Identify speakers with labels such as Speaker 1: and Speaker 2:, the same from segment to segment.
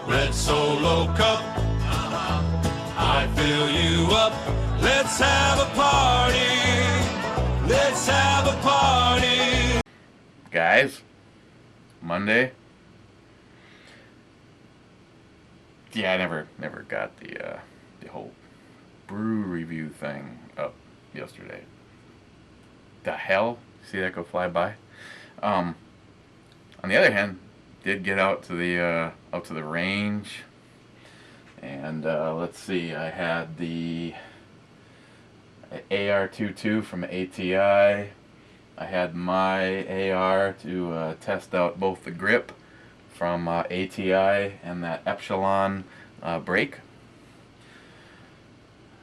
Speaker 1: red Solo cup. I fill you up. Let's have a party. Let's have a party.
Speaker 2: Guys, Monday. Yeah, I never got the whole brew review thing up yesterday. The hell? See that go fly by? On the other hand, did get out to the range, and let's see, I had the AR-22 from ATI. I had my AR to test out both the grip from ATI and that Epsilon brake.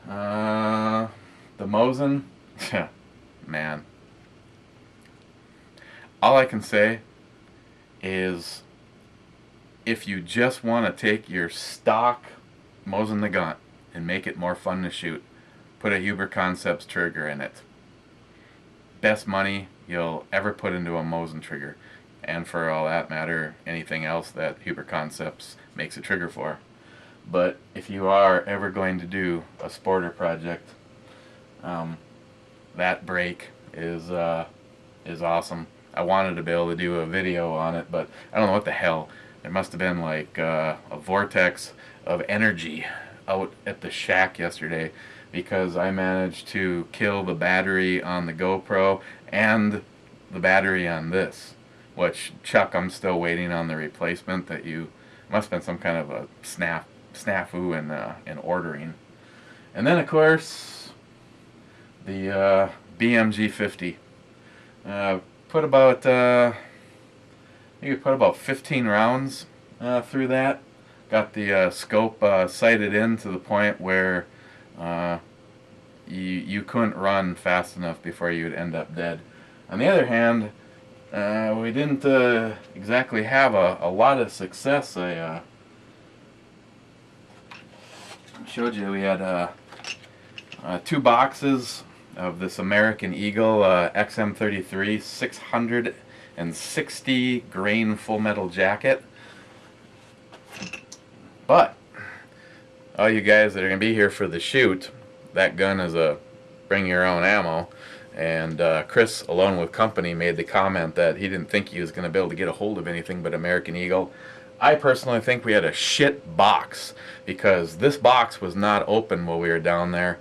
Speaker 2: The Mosin, man. All I can say is, if you just want to take your stock Mosin Nagant and make it more fun to shoot, put a Huber Concepts trigger in it. Best money you'll ever put into a Mosin trigger, and for all that matter, anything else that Huber Concepts makes a trigger for. But if you are ever going to do a sporter project, that brake is awesome. I wanted to be able to do a video on it, but I don't know what the hell. There must have been like a vortex of energy out at the shack yesterday, because I managed to kill the battery on the GoPro and the battery on this. Which, Chuck, I'm still waiting on the replacement. That you must have been some kind of a snafu in ordering. And then, of course, the BMG 50. Put about you could put about 15 rounds through that. Got the scope sighted in to the point where you couldn't run fast enough before you would end up dead. On the other hand, we didn't exactly have a lot of success. I showed you we had 2 boxes of this American Eagle XM33 660 grain full metal jacket. But all you guys that are going to be here for the shoot, that gun is a bring your own ammo. And Chris, alone with company, made the comment that he didn't think he was going to be able to get a hold of anything but American Eagle. I personally think we had a shit box, because this box was not open while we were down there.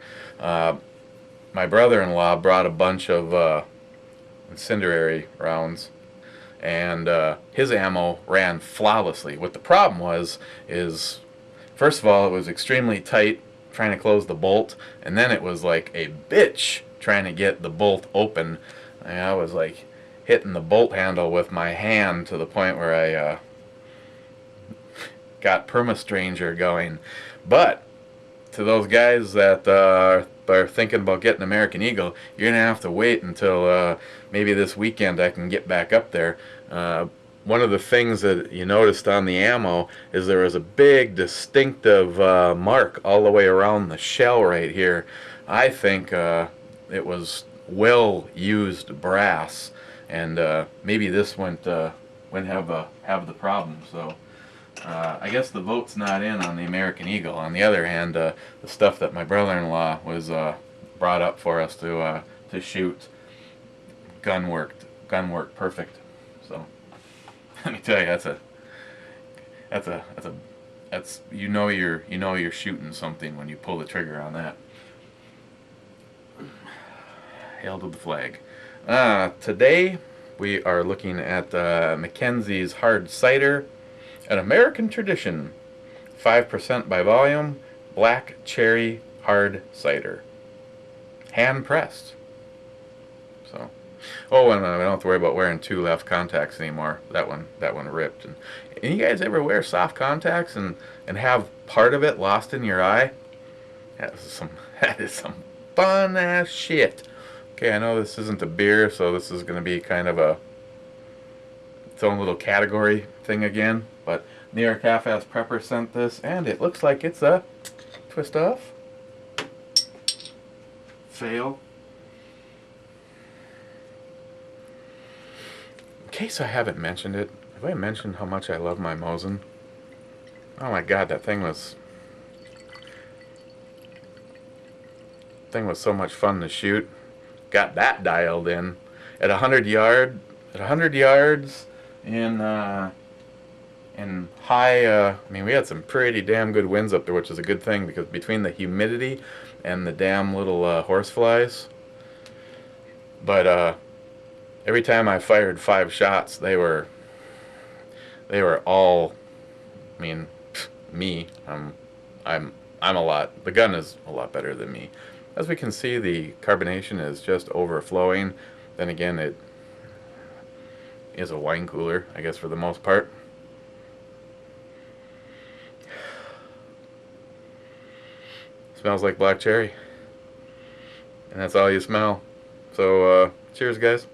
Speaker 2: My brother-in-law brought a bunch of incendiary rounds, and his ammo ran flawlessly. What the problem is, first of all, it was extremely tight trying to close the bolt, and then it was like a bitch trying to get the bolt open. And I was like hitting the bolt handle with my hand to the point where I got Perma-Stranger going. But to those guys that are thinking about getting American Eagle, you're going to have to wait until maybe this weekend I can get back up there. One of the things that you noticed on the ammo is there was a big distinctive mark all the way around the shell right here. I think it was well used brass, and maybe this wouldn't have the problem. So I guess the vote's not in on the American Eagle. On the other hand, the stuff that my brother-in-law was brought up for us to shoot, gun worked perfect. So let me tell you, that's you know you're shooting something when you pull the trigger on that. Hail to the flag. Today we are looking at McKenzie's Hard Cider, an American tradition, 5% by volume, black cherry hard cider, hand pressed. So, oh, and I don't have to worry about wearing 2 left contacts anymore. That one ripped. And you guys ever wear soft contacts and have part of it lost in your eye? That is some fun ass shit. Okay, I know this isn't a beer, so this is going to be kind of its own little category thing again. But NYHalfassprepper sent this, and it looks like it's a twist off. Fail. In case I haven't mentioned it, have I mentioned how much I love my Mosin? Oh my God, that thing was so much fun to shoot. Got that dialed in at 100 yards in high. I mean, we had some pretty damn good winds up there, which is a good thing because between the humidity and the damn little horseflies. But every time I fired 5 shots, they were all. I mean, me. I'm a lot. The gun is a lot better than me. As we can see, the carbonation is just overflowing. Then again, it is a wine cooler, I guess, for the most part. Smells like black cherry. And that's all you smell. So, cheers, guys.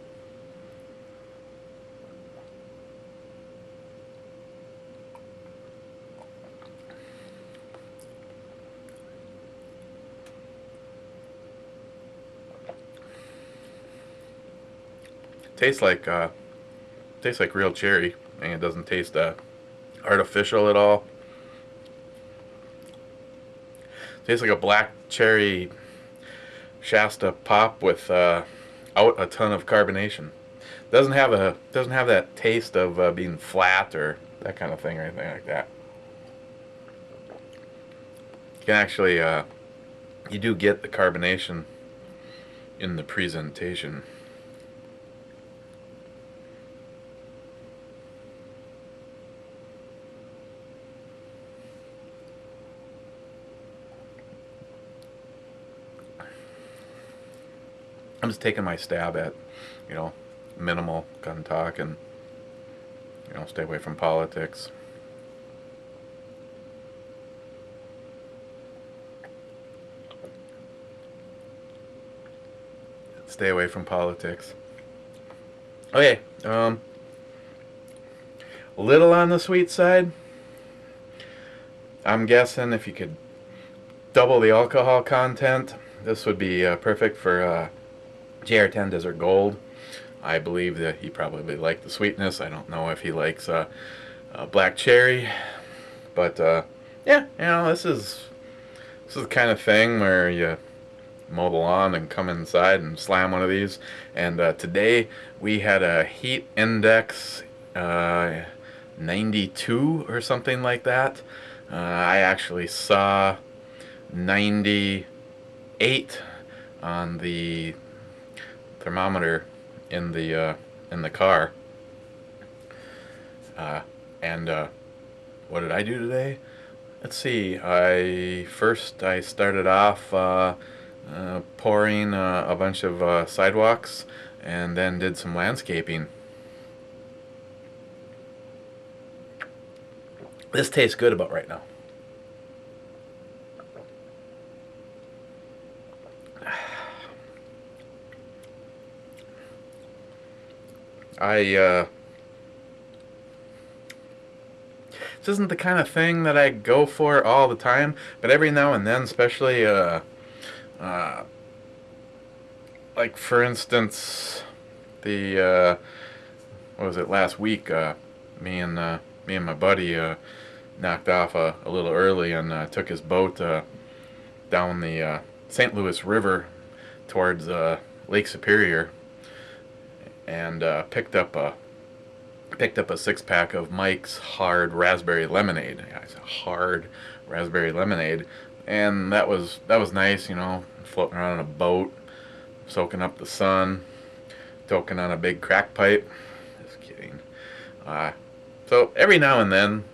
Speaker 2: Tastes like real cherry, and it doesn't taste artificial at all. Tastes like a black cherry Shasta pop with out a ton of carbonation. Doesn't have that taste of being flat or that kind of thing or anything like that. You can actually you do get the carbonation in the presentation. I'm just taking my stab at, minimal gun talk and, stay away from politics. Stay away from politics. Okay, a little on the sweet side. I'm guessing if you could double the alcohol content, this would be perfect for JR10 Desert Gold. I believe that he probably liked the sweetness. I don't know if he likes black cherry, but yeah, this is the kind of thing where you mow the lawn and come inside and slam one of these. And today we had a heat index 92 or something like that. I actually saw 98 on the thermometer in the car. And what did I do today? Let's see. I started off pouring a bunch of sidewalks, and then did some landscaping. This tastes good about right now. This isn't the kind of thing that I go for all the time, but every now and then, especially, like for instance, the what was it, last week? Me and my buddy knocked off a little early and took his boat down the St. Louis River towards Lake Superior, and picked up a 6-pack of Mike's hard raspberry lemonade. Yeah, it's a hard raspberry lemonade, and that was nice, floating around on a boat, soaking up the sun, toking on a big crack pipe. Just kidding. So every now and then,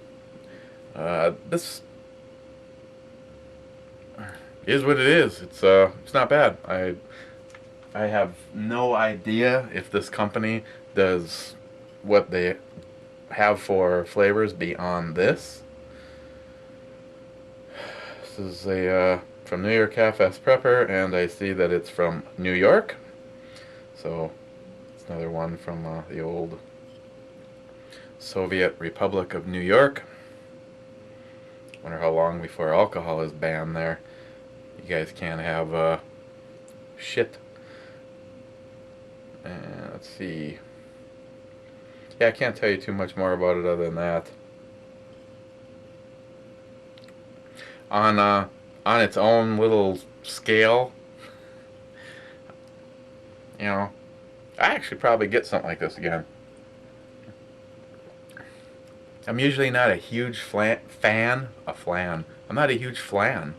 Speaker 2: this is what it is. It's not bad. I have no idea if this company does what they have for flavors beyond this. This is a from NYHalfassprepper, and I see that it's from New York. So it's another one from the old Soviet Republic of New York. Wonder how long before alcohol is banned there. You guys can't have shit. And let's see. Yeah, I can't tell you too much more about it other than that. on its own little scale, you know, I actually probably get something like this again. I'm usually not a huge fan. I'm not a huge flan.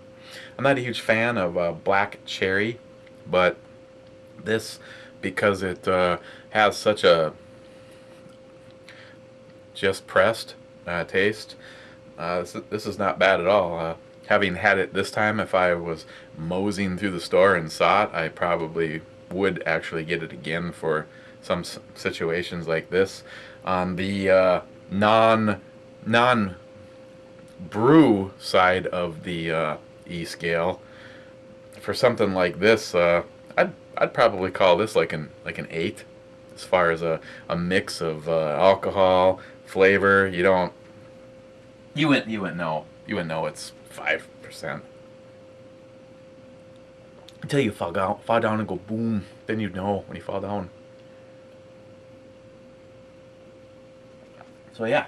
Speaker 2: I'm not a huge fan of black cherry, but this, because it has such a just pressed taste, this is not bad at all. Having had it this time, if I was moseying through the store and saw it, I probably would actually get it again for some situations like this. On the non brew side of the E scale, for something like this, I'd probably call this like an 8, as far as a mix of alcohol, flavor. You wouldn't know it's 5%. Until you fall down and go boom, then you'd know when you fall down. So yeah.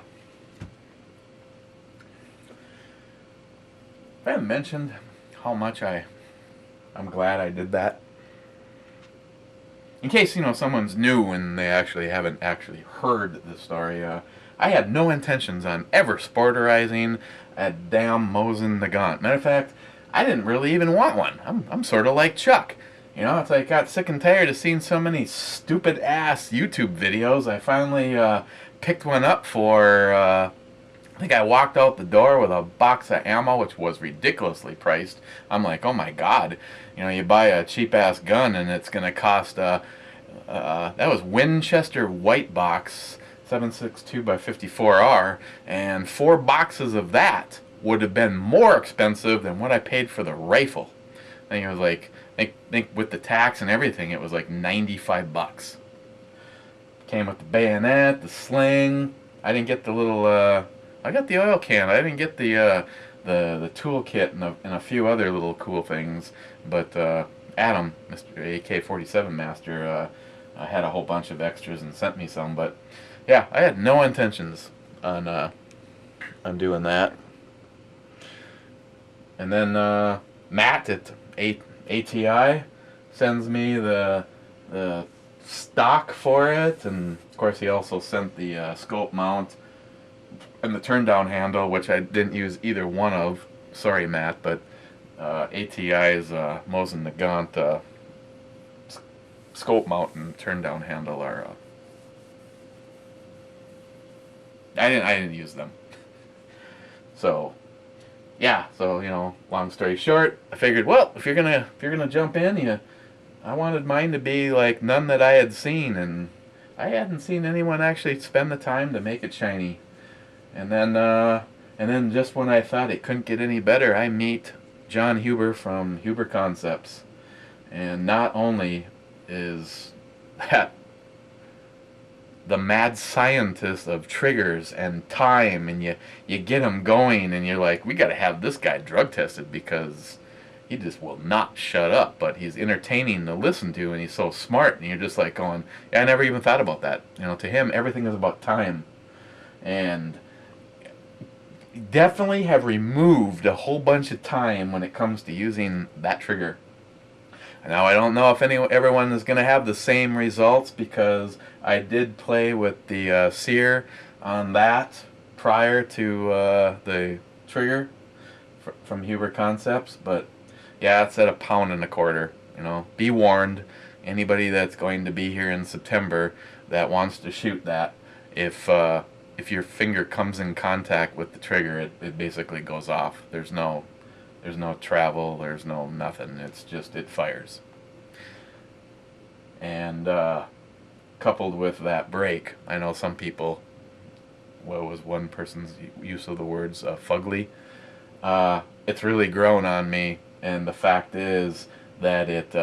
Speaker 2: I haven't mentioned how much I'm glad I did that. In case, someone's new and they actually haven't actually heard the story, I had no intentions on ever sporterizing a damn Mosin Nagant. Matter of fact, I didn't really even want one. I'm sort of like Chuck. It's like I got sick and tired of seeing so many stupid ass YouTube videos. I finally picked one up for, I think I walked out the door with a box of ammo, which was ridiculously priced. I'm like, oh my god. You buy a cheap ass gun and it's going to cost, that was Winchester White Box 7.62 by 54R, and 4 boxes of that would have been more expensive than what I paid for the rifle. I think it was like, I think with the tax and everything, it was like $95. Came with the bayonet, the sling. I didn't get the little, I got the oil can. I didn't get the tool kit and a few other little cool things. But Adam, Mr. AK-47 Master, had a whole bunch of extras and sent me some. But yeah, I had no intentions on doing that. And then Matt at ATI sends me the stock for it, and of course he also sent the scope mount and the turn down handle, which I didn't use either one of. Sorry, Matt, but ATI's Mosin Nagant scope mount and turn down handle are I didn't use them. So yeah, so long story short, I figured, well, if you're gonna jump in, I wanted mine to be like none that I had seen, and I hadn't seen anyone actually spend the time to make it shiny. And then just when I thought it couldn't get any better, I meet John Huber from Huber Concepts, and not only is that the mad scientist of triggers and time, and you get him going, and you're like, we got to have this guy drug tested because he just will not shut up, but he's entertaining to listen to, and he's so smart, and you're just like going, yeah, I never even thought about that. To him, everything is about time. And definitely have removed a whole bunch of time when it comes to using that trigger. Now, I don't know if everyone is going to have the same results, because I did play with the sear on that prior to the trigger from Huber Concepts, but yeah, it's at 1.25 pounds. Be warned, anybody that's going to be here in September that wants to shoot that, if your finger comes in contact with the trigger, it basically goes off. There's no travel, there's no nothing. It's just, it fires. And coupled with that break, I know some people, what was one person's use of the words, fugly. It's really grown on me, and the fact is that it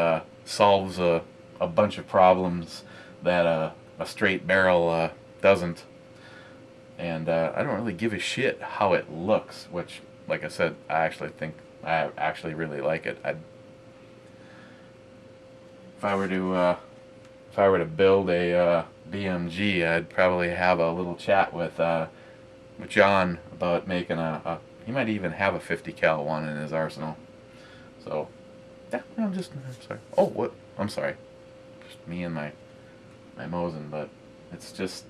Speaker 2: solves a bunch of problems that a straight barrel doesn't. And I don't really give a shit how it looks, which, like I said, I actually really like it. If I were to build a BMG, I'd probably have a little chat with John about making a He might even have a 50 cal one in his arsenal. So, yeah, I'm sorry. Oh, what? I'm sorry. Just me and my Mosin, but it's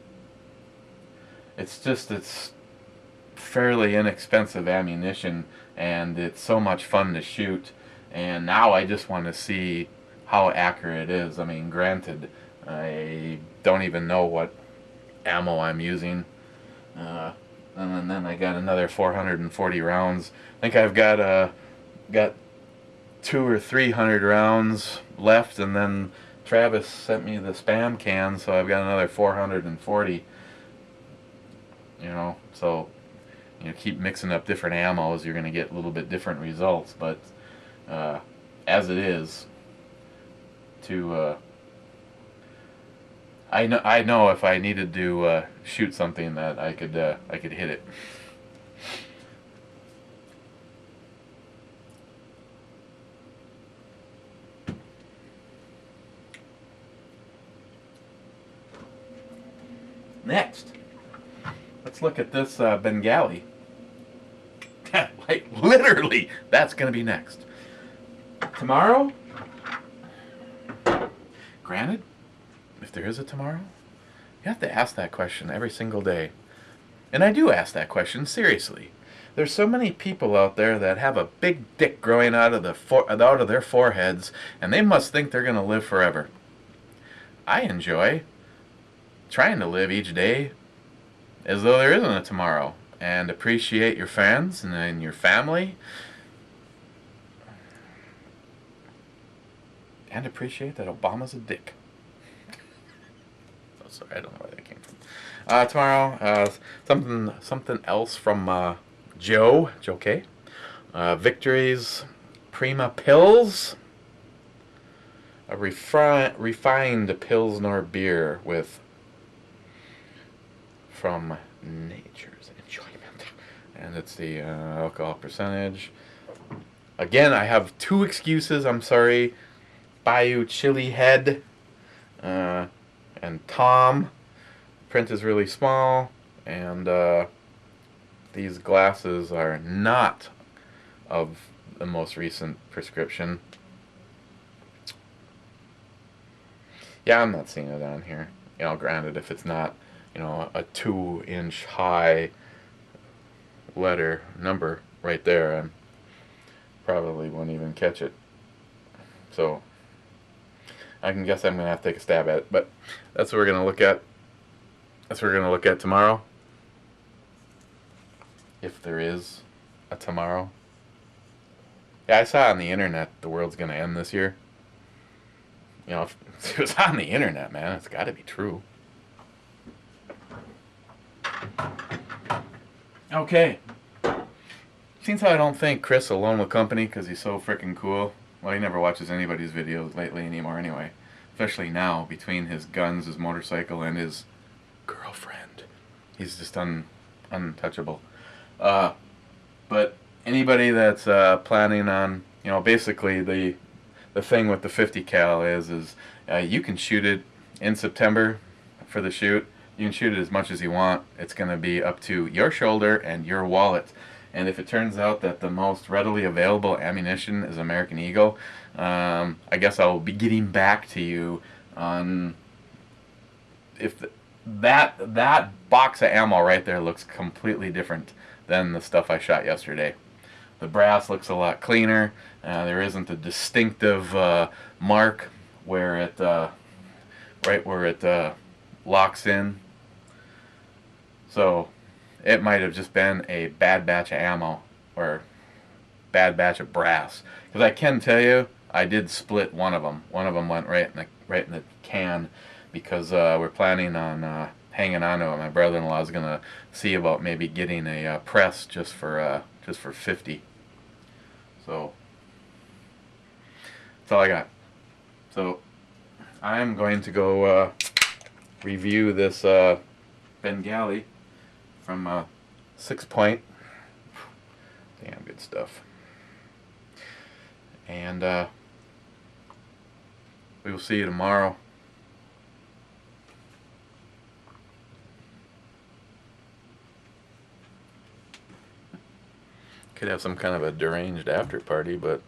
Speaker 2: fairly inexpensive ammunition, and it's so much fun to shoot. And now I just want to see how accurate it is. I mean, granted, I don't even know what ammo I'm using. And then I got another 440 rounds. I think I've got 200 or 300 rounds left, and then Travis sent me the spam can, so I've got another 440. So keep mixing up different ammos, you're going to get a little bit different results. But as it is, I know if I needed to shoot something that I could hit it. Next, let's look at this Bengali. Like, literally, that's going to be next. Tomorrow, granted, if there is a tomorrow, you have to ask that question every single day. And I do ask that question seriously. There's so many people out there that have a big dick growing out of their foreheads, and they must think they're going to live forever. I enjoy trying to live each day as though there isn't a tomorrow, and appreciate your friends and your family, and appreciate that Obama's a dick. Oh, sorry, I don't know where that came from. Tomorrow, something else from Joe K. Victory's Prima Pills, a refined Pilsner beer from Nature's Enjoyment, and it's the alcohol percentage. Again, I have two excuses. I'm sorry, Bayou Chili Head and Tom. Print is really small, and these glasses are not of the most recent prescription. Yeah, I'm not seeing it on here. Granted, if it's not a 2-inch high letter number right there, I probably won't even catch it. So I can guess I'm going to have to take a stab at it. But that's what we're going to look at. That's what we're going to look at tomorrow. If there is a tomorrow. Yeah, I saw on the internet the world's going to end this year. If it was on the internet, man, it's got to be true. Okay. Seems how I don't think Chris alone with company because he's so freaking cool. Well, he never watches anybody's videos lately anymore anyway. Especially now, between his guns, his motorcycle, and his girlfriend. He's just untouchable. But anybody that's planning on, basically the thing with the 50 cal is you can shoot it in September for the shoot. You can shoot it as much as you want. It's going to be up to your shoulder and your wallet. And if it turns out that the most readily available ammunition is American Eagle, I guess I'll be getting back to you on if that box of ammo right there looks completely different than the stuff I shot yesterday. The brass looks a lot cleaner. There isn't a distinctive mark where it right where it locks in. So it might have just been a bad batch of ammo or bad batch of brass. Because I can tell you, I did split one of them. One of them went right in the can because we're planning on hanging on to it. My brother-in-law is gonna see about maybe getting a press just for 50. So that's all I got. So I'm going to go review this Bengali from 6 Point. Damn good stuff. And we will see you tomorrow. could have some kind of a deranged after party, but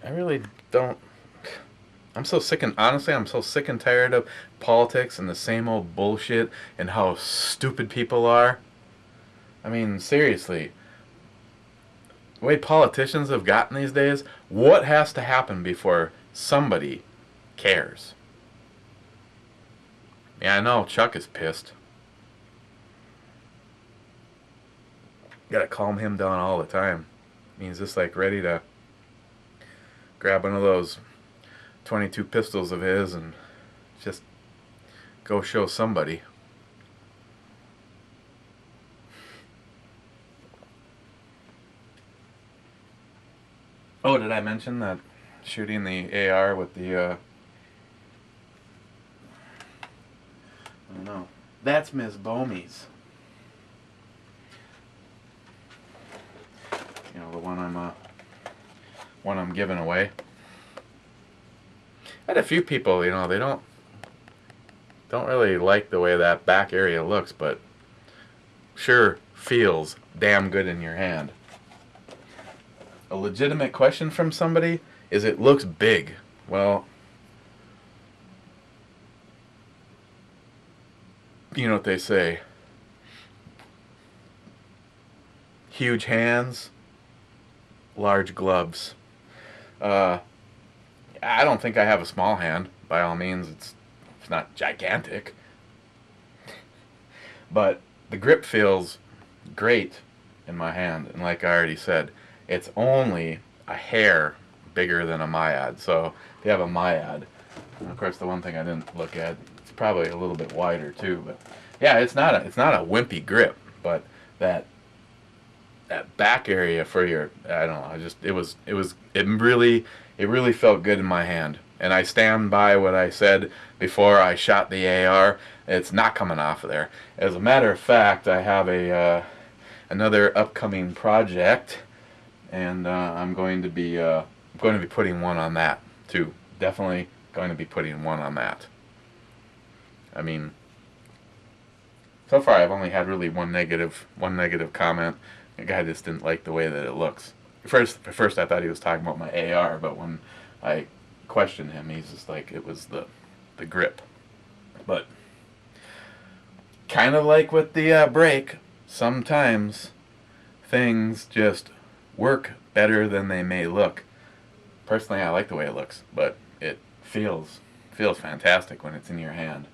Speaker 2: I really don't. I'm so sick and honestly, I'm so sick and tired of politics and the same old bullshit and how stupid people are. I mean, seriously, the way politicians have gotten these days, what has to happen before somebody cares? Yeah, I know Chuck is pissed. Gotta calm him down all the time. He's just like ready to grab one of those 22 pistols of his and just go show somebody. Oh, did I mention that shooting the AR with the I don't know. That's Miss Bomey's. You know, the one I'm giving away. I had a few people, you know, they don't really like the way that back area looks, but sure feels damn good in your hand. A legitimate question from somebody is, it looks big. Well, you know what they say. Huge hands, large gloves. I don't think I have a small hand. By all means, it's not gigantic. But the grip feels great in my hand. And like I already said, it's only a hair bigger than a myad. So if you have a myad, and of course the one thing I didn't look at, it's probably a little bit wider too. But yeah, it's not a wimpy grip, but that back area for your, I don't know, it really felt good in my hand. And I stand by what I said before I shot the AR. It's not coming off of there. As a matter of fact, I have another upcoming project, and I'm going to be putting one on that too. Definitely going to be putting one on that. I mean, so far I've only had really one negative comment. The guy just didn't like the way that it looks. At first I thought he was talking about my AR, but when I questioned him, he's just like, it was the grip. But kind of like with the brake, sometimes things just work better than they may look. Personally, I like the way it looks, but it feels fantastic when it's in your hand.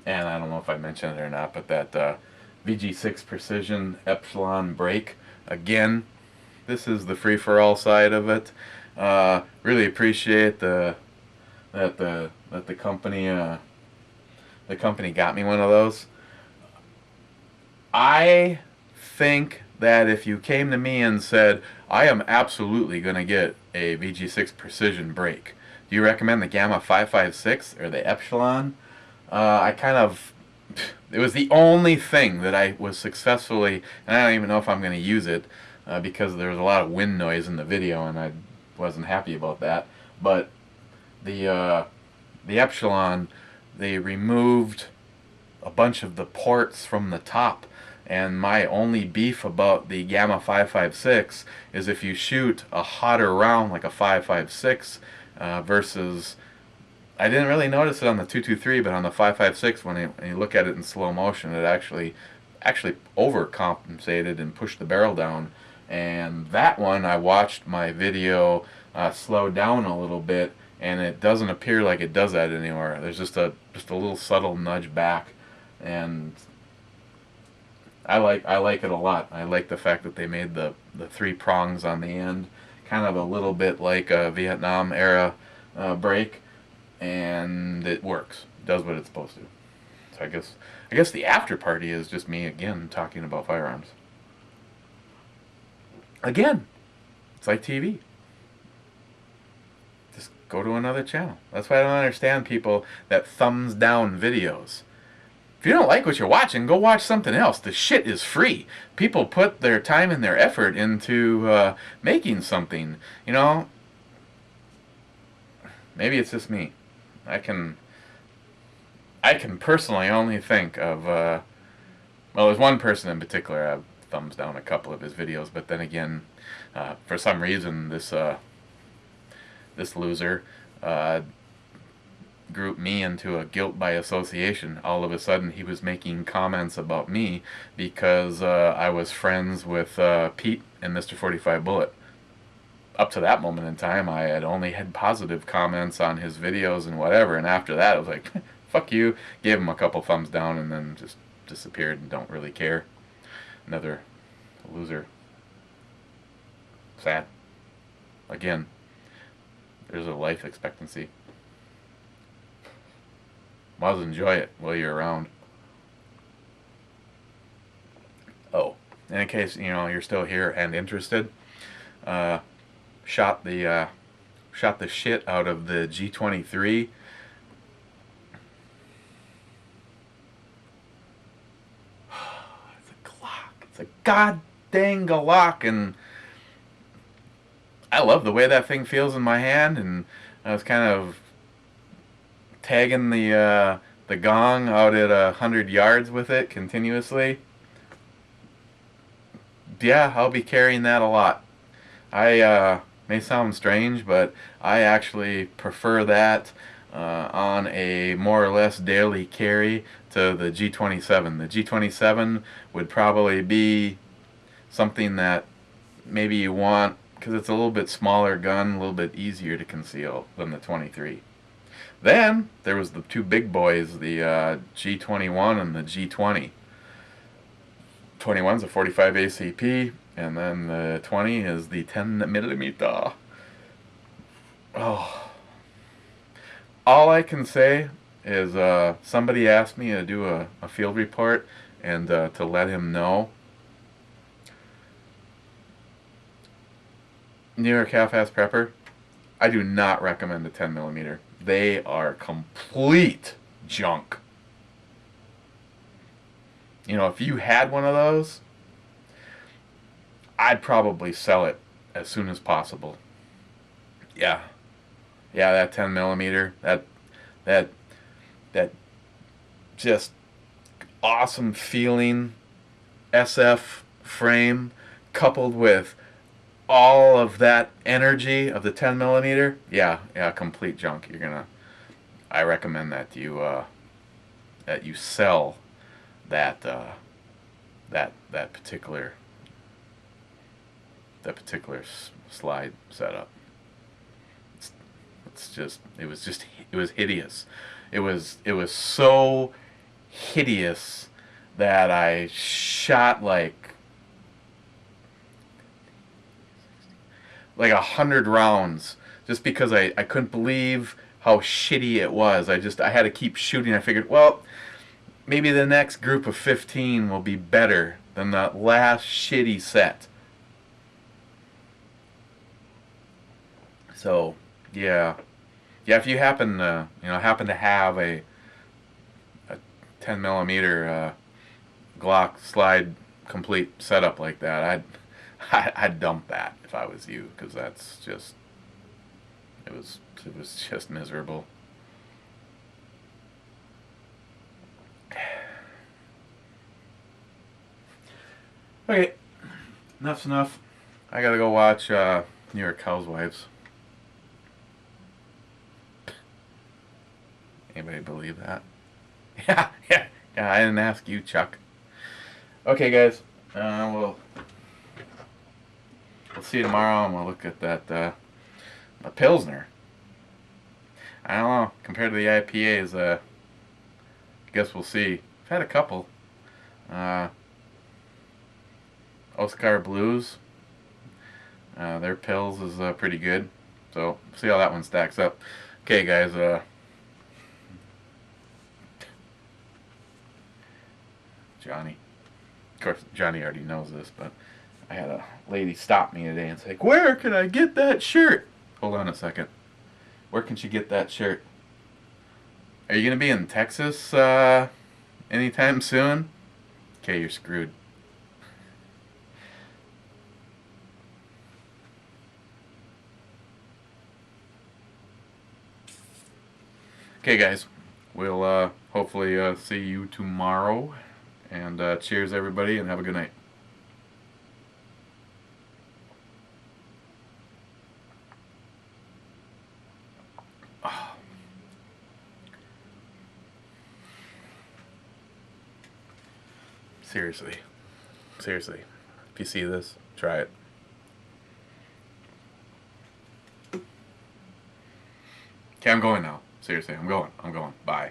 Speaker 2: And I don't know if I mentioned it or not, but that VG6 Precision Epsilon brake, again, this is the free-for-all side of it. Really appreciate that the company got me one of those. I think that if you came to me and said, I am absolutely going to get a VG6 Precision brake, do you recommend the Gamma 556 or the Epsilon? It was the only thing that I was successfully, and I don't even know if I'm going to use it because there was a lot of wind noise in the video and I wasn't happy about that. But the Epsilon, they removed a bunch of the ports from the top, and my only beef about the Gamma 556 is if you shoot a hotter round like a 556 versus, I didn't really notice it on the 223, but on the 556, when you look at it in slow motion, it actually overcompensated and pushed the barrel down. And that one, I watched my video slow down a little bit, and it doesn't appear like it does that anymore. There's just a little subtle nudge back, and I like it a lot. I like the fact that they made the three prongs on the end, kind of a little bit like a Vietnam era brake, and it works. It does what it's supposed to. So I guess the after party is just me again talking about firearms. Again, it's like TV. Just go to another channel. That's why I don't understand people that thumbs down videos. If you don't like what you're watching, go watch something else. The shit is free. People put their time and their effort into making something. You know, maybe it's just me. I can personally only think of, well, there's one person in particular. thumbs down a couple of his videos, but then again, for some reason, this loser grouped me into a guilt by association. All of a sudden, he was making comments about me because I was friends with Pete and Mr. 45 Bullet. Up to that moment in time, I had only had positive comments on his videos and whatever, and after that, I was like, fuck you, gave him a couple thumbs down, and then just disappeared and don't really care. Another loser. Sad. Again, there's a life expectancy. Might as well enjoy it while you're around. Oh, in case you're still here and interested, shot the shit out of the G23. It's a Glock. It's a god dang Glock, and I love the way that thing feels in my hand. And I was kind of tagging the gong out at 100 yards with it continuously. Yeah, I'll be carrying that a lot. I may sound strange, but I actually prefer that on a more or less daily carry to the G27. The G27 would probably be something that maybe you want because it's a little bit smaller gun, a little bit easier to conceal than the 23. Then there was the two big boys, the G21 and the G20. 21's a 45 ACP, and then the 20 is the 10 millimeter. Oh, all I can say is somebody asked me to do a field report and to let him know. New York Half-Ass Prepper, I do not recommend a 10 millimeter. They are complete junk. If you had one of those, I'd probably sell it as soon as possible. Yeah, that 10 millimeter, that just awesome feeling SF frame coupled with all of that energy of the 10 millimeter, yeah, complete junk. I recommend that you sell that particular slide setup. It was hideous. It was so hideous that I shot like 100 rounds just because I couldn't believe how shitty it was. I had to keep shooting. I figured, well, maybe the next group of 15 will be better than that last shitty set. So, yeah, if you happen to have a 10 millimeter Glock slide complete setup like that, I'd dump that if I was you, because that's just it was just miserable. Okay, enough's enough. I gotta go watch New York Housewives. Anybody believe that? Yeah. I didn't ask you, Chuck. Okay, guys. We'll see you tomorrow, and we'll look at that a Pilsner. I don't know. Compared to the IPAs, I guess we'll see. I've had a couple. Oscar Blues. Their Pils is pretty good. So, see how that one stacks up. Okay, guys. Johnny. Of course, Johnny already knows this, but I had a lady stop me today and say, "Where can I get that shirt?" Hold on a second. Where can she get that shirt? Are you going to be in Texas anytime soon? Okay, you're screwed. Okay, guys. We'll hopefully see you tomorrow. And cheers, everybody, and have a good night. Seriously. Seriously. If you see this, try it. Okay, I'm going now. Seriously, I'm going. Bye.